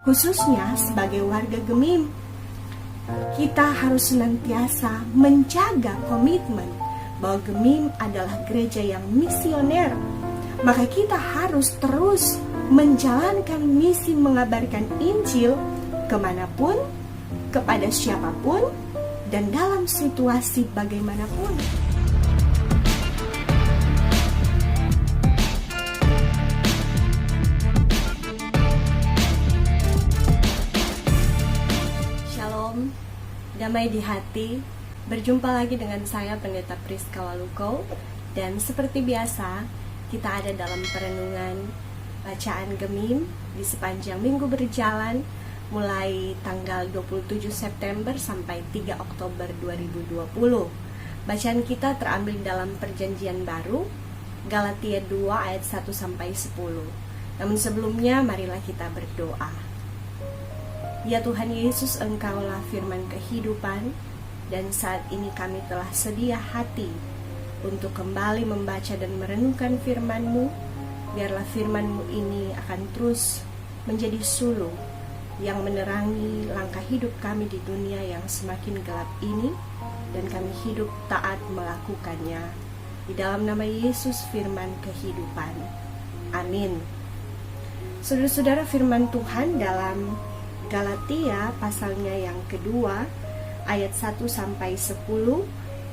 khususnya sebagai warga Gemim. Kita harus senantiasa menjaga komitmen bahwa Gemim adalah gereja yang misioner. Maka kita harus terus menjalankan misi mengabarkan Injil kemanapun, kepada siapapun, dan dalam situasi bagaimanapun. Shalom, damai di hati. Berjumpa lagi dengan saya Pendeta Priska Waluko. Dan seperti biasa, kita ada dalam perenungan bacaan Gemim di sepanjang minggu berjalan, mulai tanggal 27 September sampai 3 Oktober 2020. Bacaan kita terambil dalam Perjanjian Baru, Galatia 2 ayat 1 sampai 10. Namun sebelumnya, marilah kita berdoa. Ya Tuhan Yesus, Engkaulah firman kehidupan, dan saat ini kami telah sedia hati untuk kembali membaca dan merenungkan firman-Mu. Biarlah firman-Mu ini akan terus menjadi suluh yang menerangi langkah hidup kami di dunia yang semakin gelap ini, dan kami hidup taat melakukannya. Di dalam nama Yesus, firman kehidupan. Amin. Saudara-saudara, firman Tuhan dalam Galatia pasalnya yang kedua, ayat 1 sampai 10,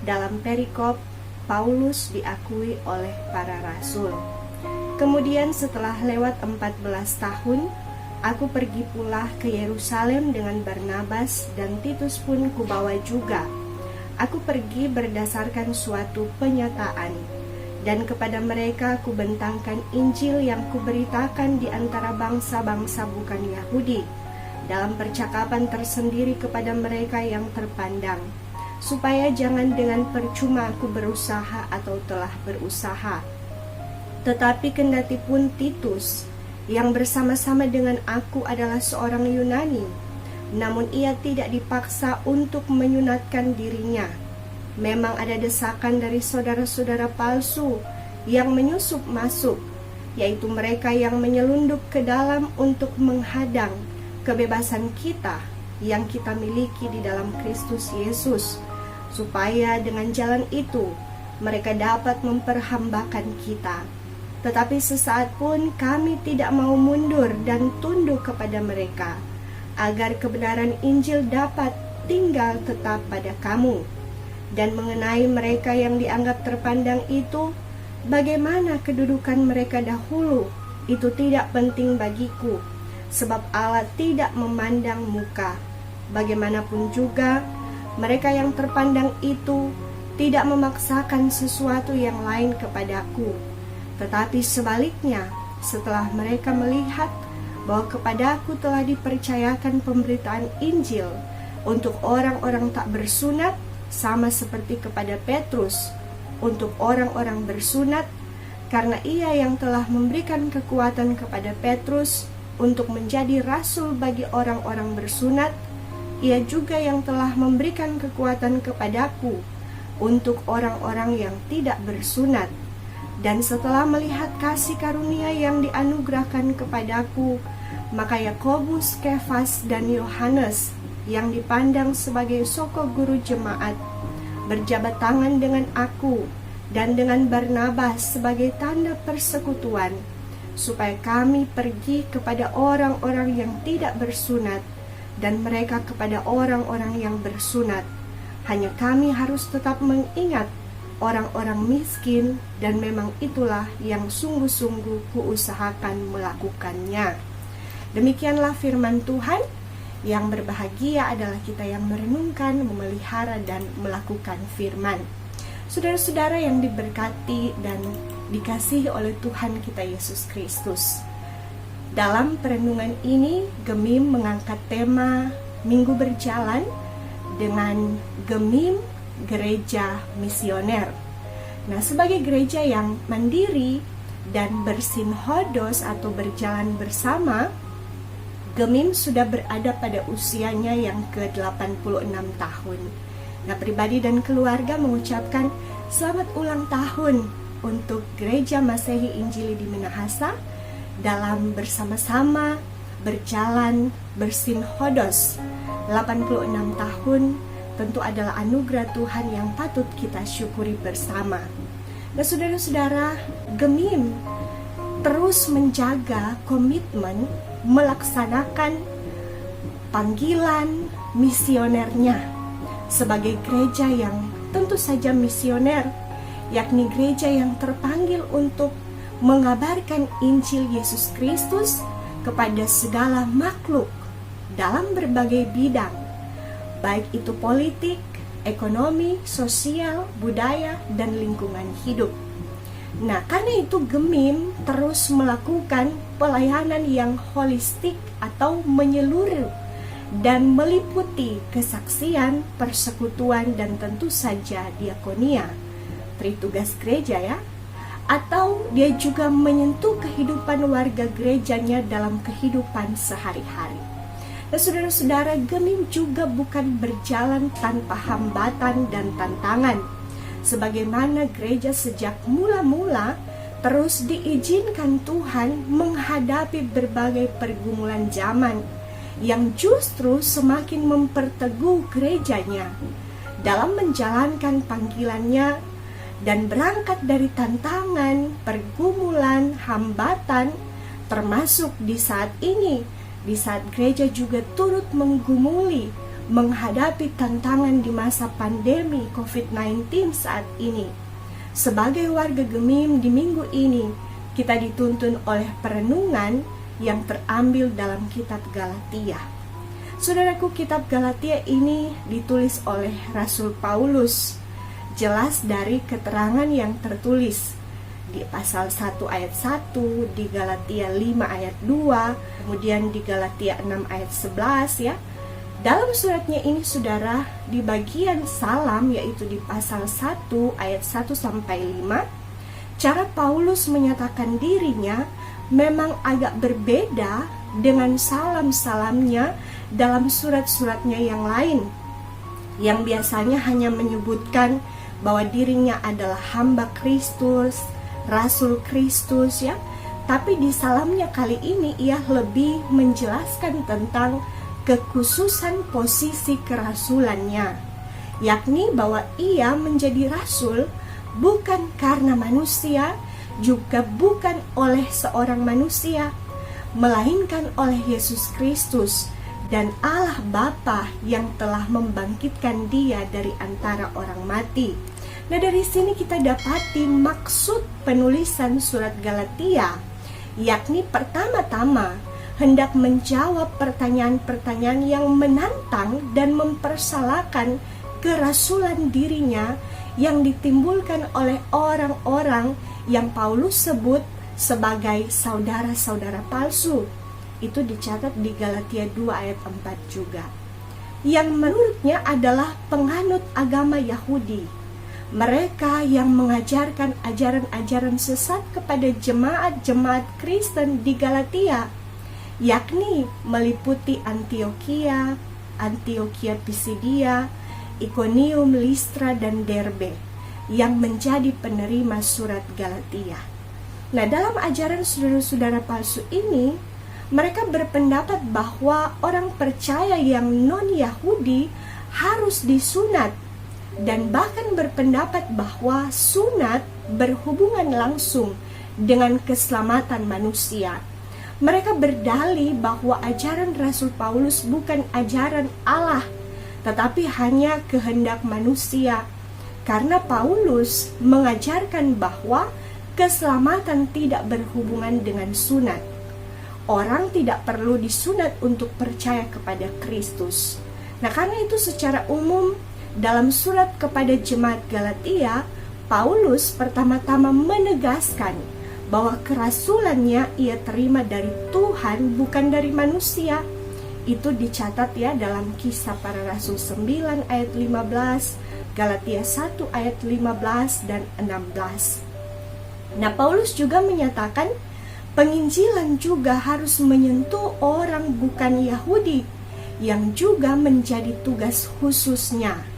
dalam perikop Paulus diakui oleh para rasul. Kemudian setelah lewat 14 tahun, aku pergi pula ke Yerusalem dengan Barnabas, dan Titus pun kubawa juga. Aku pergi berdasarkan suatu penyataan, dan kepada mereka kubentangkan Injil yang kuberitakan di antara bangsa-bangsa bukan Yahudi, dalam percakapan tersendiri kepada mereka yang terpandang, supaya jangan dengan percuma aku berusaha atau telah berusaha. Tetapi kendati pun Titus, yang bersama-sama dengan aku adalah seorang Yunani, namun ia tidak dipaksa untuk menyunatkan dirinya. Memang ada desakan dari saudara-saudara palsu yang menyusup masuk, yaitu mereka yang menyelundup ke dalam untuk menghadang kebebasan kita yang kita miliki di dalam Kristus Yesus, supaya dengan jalan itu mereka dapat memperhambakan kita. Tetapi sesaat pun kami tidak mau mundur dan tunduk kepada mereka, agar kebenaran Injil dapat tinggal tetap pada kamu. Dan mengenai mereka yang dianggap terpandang itu, bagaimana kedudukan mereka dahulu, itu tidak penting bagiku, sebab Allah tidak memandang muka. Bagaimanapun juga, mereka yang terpandang itu tidak memaksakan sesuatu yang lain kepadaku. Tetapi sebaliknya, setelah mereka melihat bahwa kepadaku telah dipercayakan pemberitaan Injil untuk orang-orang tak bersunat, sama seperti kepada Petrus untuk orang-orang bersunat, karena ia yang telah memberikan kekuatan kepada Petrus untuk menjadi rasul bagi orang-orang bersunat, ia juga yang telah memberikan kekuatan kepadaku untuk orang-orang yang tidak bersunat. Dan setelah melihat kasih karunia yang dianugerahkan kepadaku, maka Yakobus, Kefas, dan Yohanes yang dipandang sebagai soko guru jemaat berjabat tangan dengan aku dan dengan Barnabas sebagai tanda persekutuan, supaya kami pergi kepada orang-orang yang tidak bersunat dan mereka kepada orang-orang yang bersunat. Hanya kami harus tetap mengingat orang-orang miskin, dan memang itulah yang sungguh-sungguh kuusahakan melakukannya. Demikianlah firman Tuhan. Yang berbahagia adalah kita yang merenungkan, memelihara, dan melakukan firman. Saudara-saudara yang diberkati dan dikasihi oleh Tuhan kita Yesus Kristus, dalam perenungan ini Gemim mengangkat tema Minggu Berjalan dengan Gemim Gereja Misioner. Nah, sebagai gereja yang mandiri dan bersinhodos atau berjalan bersama, Gemim sudah berada pada usianya yang ke-86 tahun. Nah, pribadi dan keluarga mengucapkan selamat ulang tahun untuk Gereja Masehi Injili di Minahasa dalam bersama-sama berjalan bersinhodos 86 tahun tentu adalah anugerah Tuhan yang patut kita syukuri bersama. Nah, saudara-saudara, Gemim terus menjaga komitmen melaksanakan panggilan misionernya sebagai gereja yang tentu saja misioner, yakni gereja yang terpanggil untuk mengabarkan Injil Yesus Kristus kepada segala makhluk dalam berbagai bidang, baik itu politik, ekonomi, sosial, budaya, dan lingkungan hidup. Nah, karena itu Gemim terus melakukan pelayanan yang holistik atau menyeluruh dan meliputi kesaksian, persekutuan, dan tentu saja diakonia, tritugas gereja ya. Atau dia juga menyentuh kehidupan warga gerejanya dalam kehidupan sehari-hari. Nah, saudara-saudara, Gemim juga bukan berjalan tanpa hambatan dan tantangan. Sebagaimana gereja sejak mula-mula terus diizinkan Tuhan menghadapi berbagai pergumulan zaman yang justru semakin memperteguh gerejanya dalam menjalankan panggilannya dan berangkat dari tantangan, pergumulan, hambatan, termasuk di saat ini, di saat gereja juga turut menggumuli menghadapi tantangan di masa pandemi COVID-19 saat ini. Sebagai warga Gemim di minggu ini, kita dituntun oleh perenungan yang terambil dalam kitab Galatia. Saudaraku, kitab Galatia ini ditulis oleh Rasul Paulus. Jelas dari keterangan yang tertulis di pasal 1 ayat 1, di Galatia 5 ayat 2, kemudian di Galatia 6 ayat 11 ya. Dalam suratnya ini saudara, di bagian salam yaitu di pasal 1 ayat 1 sampai 5, cara Paulus menyatakan dirinya memang agak berbeda dengan salam-salamnya dalam surat-suratnya yang lain, yang biasanya hanya menyebutkan bahwa dirinya adalah hamba Kristus, Rasul Kristus ya. Tapi di salamnya kali ini ia lebih menjelaskan tentang kekhususan posisi kerasulannya, yakni bahwa ia menjadi rasul bukan karena manusia, juga bukan oleh seorang manusia, melainkan oleh Yesus Kristus dan Allah Bapa yang telah membangkitkan dia dari antara orang mati. Nah, dari sini kita dapati maksud penulisan surat Galatia, yakni pertama-tama hendak menjawab pertanyaan-pertanyaan yang menantang dan mempersalahkan kerasulan dirinya yang ditimbulkan oleh orang-orang yang Paulus sebut sebagai saudara-saudara palsu. Itu dicatat di Galatia 2 ayat 4 juga. Yang menurutnya adalah penganut agama Yahudi. Mereka yang mengajarkan ajaran-ajaran sesat kepada jemaat-jemaat Kristen di Galatia, yakni meliputi Antioquia, Pisidia, Iconium, Listra, dan Derbe, yang menjadi penerima surat Galatia. Nah, dalam ajaran saudara-saudara palsu ini, mereka berpendapat bahwa orang percaya yang non-Yahudi harus disunat, dan bahkan berpendapat bahwa sunat berhubungan langsung dengan keselamatan manusia. Mereka berdalih bahwa ajaran Rasul Paulus bukan ajaran Allah, tetapi hanya kehendak manusia. Karena Paulus mengajarkan bahwa keselamatan tidak berhubungan dengan sunat. Orang tidak perlu disunat untuk percaya kepada Kristus. Nah, karena itu secara umum dalam surat kepada jemaat Galatia, Paulus pertama-tama menegaskan bahwa kerasulannya ia terima dari Tuhan, bukan dari manusia. Itu dicatat ya dalam Kisah Para Rasul 9 ayat 15, Galatia 1 ayat 15 dan 16. Nah, Paulus juga menyatakan penginjilan juga harus menyentuh orang bukan Yahudi, yang juga menjadi tugas khususnya.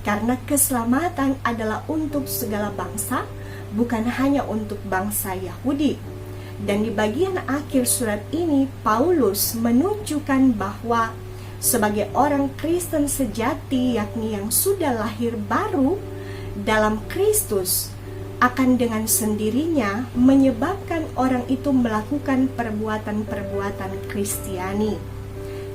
Karena keselamatan adalah untuk segala bangsa, bukan hanya untuk bangsa Yahudi. Dan di bagian akhir surat ini, Paulus menunjukkan bahwa sebagai orang Kristen sejati, yakni yang sudah lahir baru dalam Kristus, akan dengan sendirinya menyebabkan orang itu melakukan perbuatan-perbuatan Kristiani.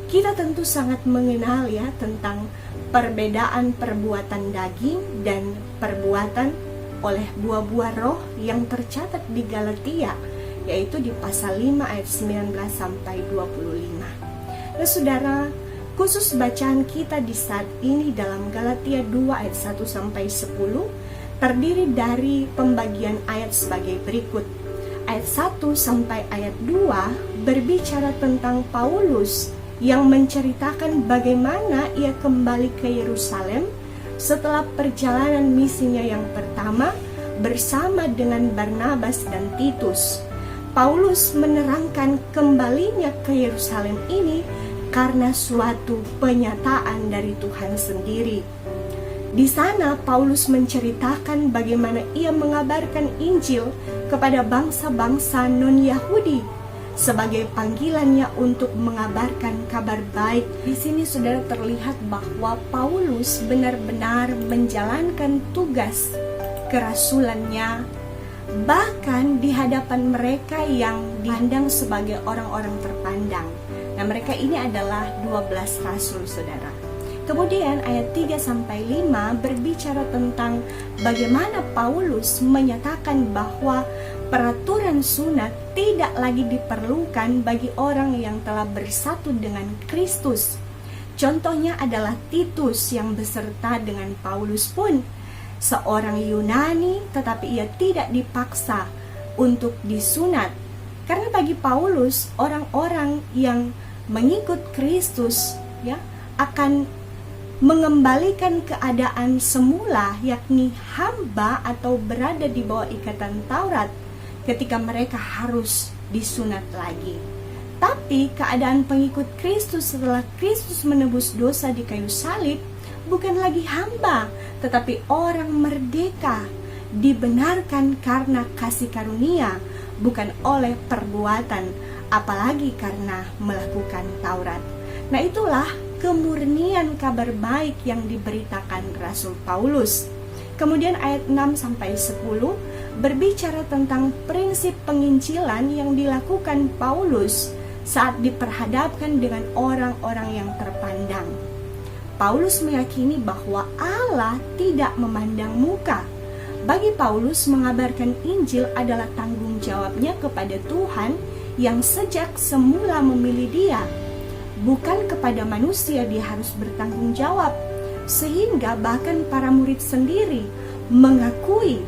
Kita tentu sangat mengenal ya tentang perbedaan perbuatan daging dan perbuatan oleh buah-buah roh yang tercatat di Galatia, yaitu di pasal 5 ayat 19 sampai 25. Nah, saudara, khusus bacaan kita di saat ini dalam Galatia 2 ayat 1 sampai 10 terdiri dari pembagian ayat sebagai berikut. Ayat 1 sampai ayat 2 berbicara tentang Paulus yang menceritakan bagaimana ia kembali ke Yerusalem setelah perjalanan misinya yang pertama bersama dengan Barnabas dan Titus. Paulus menerangkan kembalinya ke Yerusalem ini karena suatu penyataan dari Tuhan sendiri. Di sana Paulus menceritakan bagaimana ia mengabarkan Injil kepada bangsa-bangsa non-Yahudi sebagai panggilannya untuk mengabarkan kabar baik. Di sini saudara terlihat bahwa Paulus benar-benar menjalankan tugas kerasulannya, bahkan di hadapan mereka yang dipandang sebagai orang-orang terpandang. Nah, mereka ini adalah 12 rasul, saudara. Kemudian ayat 3-5 berbicara tentang bagaimana Paulus menyatakan bahwa peraturan sunat tidak lagi diperlukan bagi orang yang telah bersatu dengan Kristus. Contohnya adalah Titus yang beserta dengan Paulus pun seorang Yunani, tetapi ia tidak dipaksa untuk disunat. Karena bagi Paulus, orang-orang yang mengikut Kristus ya akan mengembalikan keadaan semula, yakni hamba atau berada di bawah ikatan Taurat ketika mereka harus disunat lagi. Tapi keadaan pengikut Kristus setelah Kristus menebus dosa di kayu salib bukan lagi hamba, tetapi orang merdeka, dibenarkan karena kasih karunia, bukan oleh perbuatan, apalagi karena melakukan Taurat. Nah, itulah kemurnian kabar baik yang diberitakan Rasul Paulus. Kemudian ayat 6-10 berbicara tentang prinsip penginjilan yang dilakukan Paulus saat diperhadapkan dengan orang-orang yang terpandang. Paulus meyakini bahwa Allah tidak memandang muka. Bagi Paulus, mengabarkan Injil adalah tanggung jawabnya kepada Tuhan yang sejak semula memilih dia. Bukan kepada manusia dia harus bertanggung jawab, sehingga bahkan para murid sendiri mengakui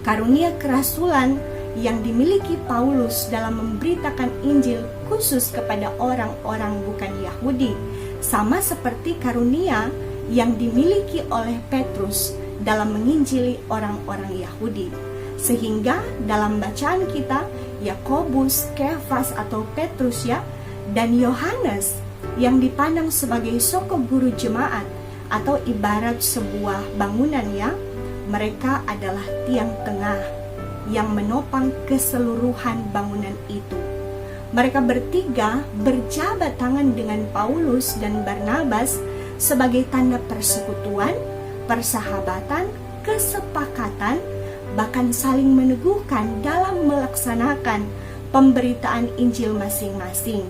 karunia kerasulan yang dimiliki Paulus dalam memberitakan Injil khusus kepada orang-orang bukan Yahudi, sama seperti karunia yang dimiliki oleh Petrus dalam menginjili orang-orang Yahudi. Sehingga dalam bacaan kita, Yakobus, Kefas atau Petrus dan Yohanes yang dipandang sebagai sokong guru jemaat atau ibarat sebuah bangunan mereka adalah tiang tengah yang menopang keseluruhan bangunan itu. Mereka bertiga berjabat tangan dengan Paulus dan Barnabas sebagai tanda persekutuan, persahabatan, kesepakatan, bahkan saling meneguhkan dalam melaksanakan pemberitaan Injil masing-masing.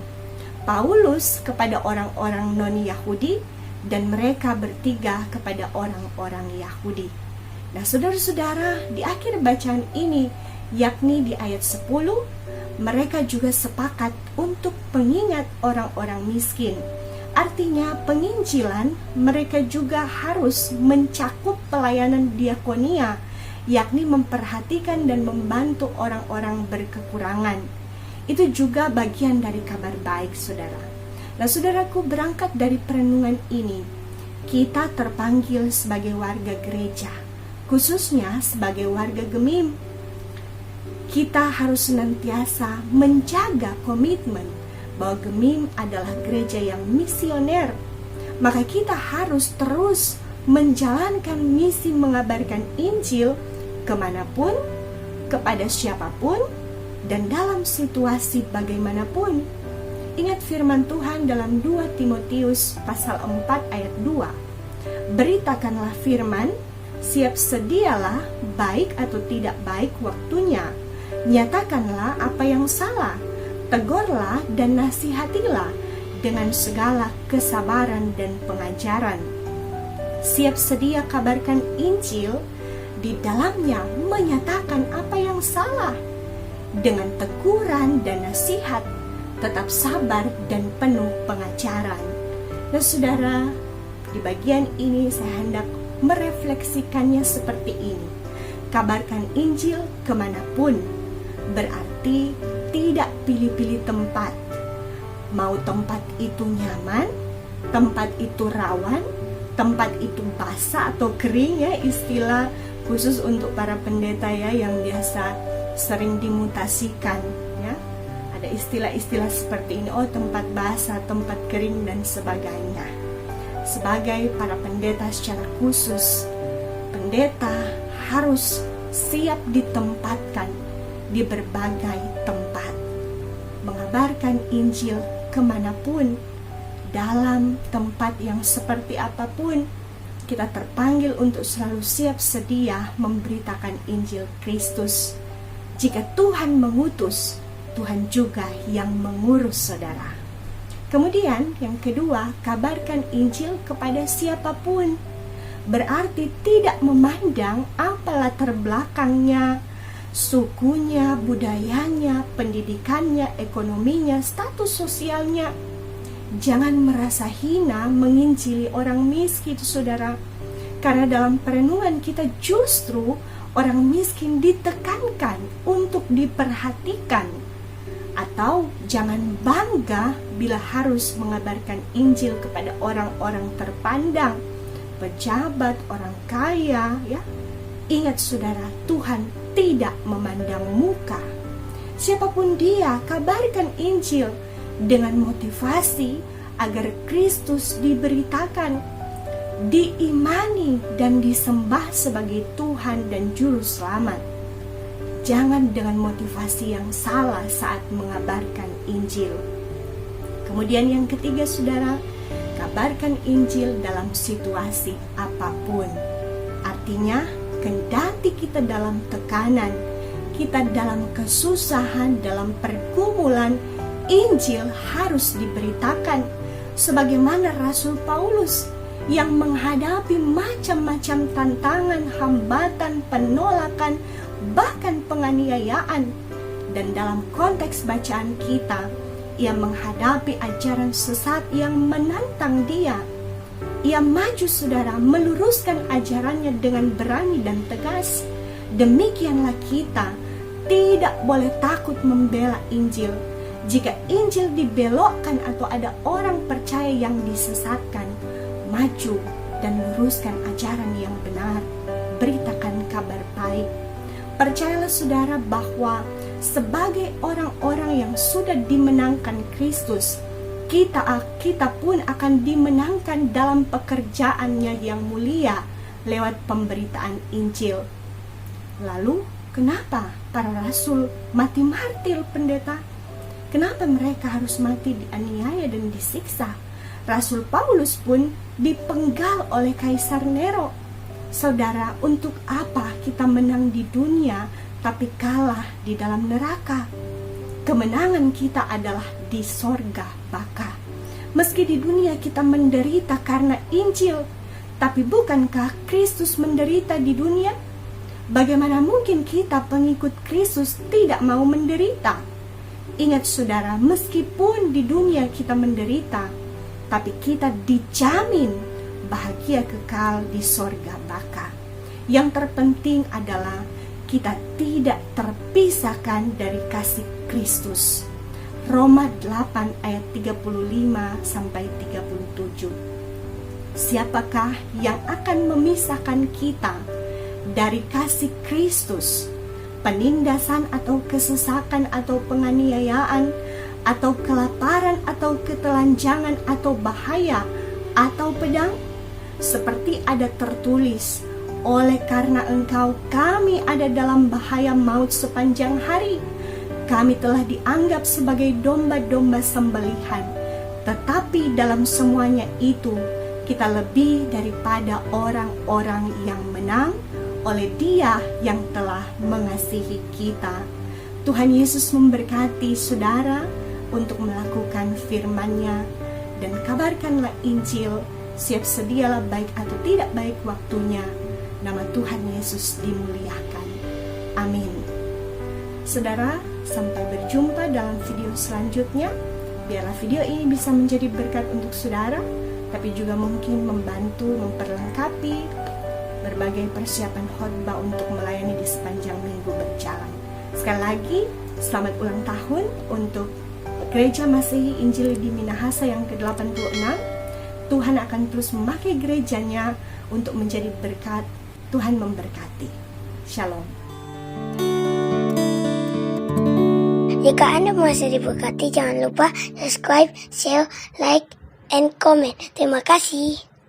Paulus kepada orang-orang non-Yahudi dan mereka bertiga kepada orang-orang Yahudi. Nah, saudara-saudara, di akhir bacaan ini, yakni di ayat 10, mereka juga sepakat untuk pengingat orang-orang miskin. Artinya penginjilan mereka juga harus mencakup pelayanan diakonia, yakni memperhatikan dan membantu orang-orang berkekurangan. Itu juga bagian dari kabar baik, saudara. Nah, saudaraku, berangkat dari perenungan ini, kita terpanggil sebagai warga gereja, khususnya sebagai warga Gemim. Kita harus senantiasa menjaga komitmen bahwa Gemim adalah gereja yang misioner. Maka kita harus terus menjalankan misi mengabarkan Injil kemanapun, kepada siapapun, Dan dalam situasi bagaimanapun, ingat firman Tuhan dalam 2 Timotius pasal 4 ayat 2. Beritakanlah firman, siap sedialah, baik atau tidak baik waktunya. Nyatakanlah apa yang salah, tegurlah dan nasihatilah dengan segala kesabaran dan pengajaran. Siap sedia kabarkan Injil, di dalamnya menyatakan apa yang salah. Dengan teguran dan nasihat, tetap sabar dan penuh pengajaran. Nah saudara, di bagian ini saya hendak merefleksikannya seperti ini. Kabarkan Injil kemanapun, berarti tidak pilih-pilih tempat. Mau tempat itu nyaman, tempat itu rawan, tempat itu basah atau kering, ya, istilah khusus untuk para pendeta ya yang biasa sering dimutasikan, ya. Ada istilah-istilah seperti ini, oh tempat basah, tempat kering dan sebagainya. Sebagai para pendeta secara khusus, pendeta harus siap ditempatkan di berbagai tempat, mengabarkan Injil kemanapun, dalam tempat yang seperti apapun. Kita terpanggil untuk selalu siap sedia memberitakan Injil Kristus. Jika Tuhan mengutus, Tuhan juga yang mengurus saudara. Kemudian yang kedua, kabarkan Injil kepada siapapun. Berarti tidak memandang apa latar belakangnya, sukunya, budayanya, pendidikannya, ekonominya, status sosialnya. Jangan merasa hina menginjili orang miskin saudara. Karena dalam perenungan kita justru orang miskin ditekankan untuk diperhatikan. Atau jangan bangga bila harus mengabarkan Injil kepada orang-orang terpandang, pejabat, orang kaya, ya. Ingat saudara, Tuhan tidak memandang muka. Siapapun dia, kabarkan Injil dengan motivasi agar Kristus diberitakan, diimani dan disembah sebagai Tuhan dan Juru Selamat. Jangan dengan motivasi yang salah saat mengabarkan Injil. Kemudian yang ketiga saudara, kabarkan Injil dalam situasi apapun. Artinya, kendati kita dalam tekanan, kita dalam kesusahan, dalam pergumulan, Injil harus diberitakan. Sebagaimana Rasul Paulus yang menghadapi macam-macam tantangan, hambatan, penolakan, bahkan penganiayaan. Dan dalam konteks bacaan kita, ia menghadapi ajaran sesat yang menantang dia. Ia maju saudara, meluruskan ajarannya dengan berani dan tegas. Demikianlah kita tidak boleh takut membela Injil. Jika Injil dibelokkan atau ada orang percaya yang disesatkan, maju dan luruskan ajaran yang benar. Beritakan kabar baik. Percayalah saudara bahwa sebagai orang-orang yang sudah dimenangkan Kristus, kita pun akan dimenangkan dalam pekerjaannya yang mulia lewat pemberitaan Injil. Lalu, kenapa para rasul mati martir pendeta? Kenapa mereka harus mati dianiaya dan disiksa? Rasul Paulus pun dipenggal oleh Kaisar Nero. Saudara, untuk apa kita menang di dunia tapi kalah di dalam neraka? Kemenangan kita adalah di sorga baka. Meski di dunia kita menderita karena Injil, tapi bukankah Kristus menderita di dunia? Bagaimana mungkin kita pengikut Kristus tidak mau menderita? Ingat saudara, meskipun di dunia kita menderita, tapi kita dijamin bahagia kekal di sorga baka. Yang terpenting adalah kita tidak terpisahkan dari kasih Kristus. Roma 8 ayat 35 sampai 37. Siapakah yang akan memisahkan kita dari kasih Kristus? Penindasan atau kesesakan atau penganiayaan atau kelaparan atau ketelanjangan atau bahaya atau pedang? Seperti ada tertulis, oleh karena engkau kami ada dalam bahaya maut sepanjang hari. kami telah dianggap sebagai domba-domba sembelihan, tetapi dalam semuanya itu kita lebih daripada orang-orang yang menang oleh Dia yang telah mengasihi kita. Tuhan Yesus memberkati saudara untuk melakukan firman-Nya, dan kabarkanlah Injil, siap sedialah baik atau tidak baik waktunya. Nama Tuhan Yesus dimuliakan. Amin. Saudara, sampai berjumpa dalam video selanjutnya. Biarlah video ini bisa menjadi berkat untuk saudara, tapi juga mungkin membantu memperlengkapi berbagai persiapan khotbah untuk melayani di sepanjang minggu berjalan. Sekali lagi, selamat ulang tahun untuk Gereja Masehi Injili di Minahasa yang ke-86. Tuhan akan terus memakai gerejanya untuk menjadi berkat. Tuhan memberkati. Shalom. Jika Anda masih diberkati, jangan lupa subscribe, share, like, and comment. Terima kasih.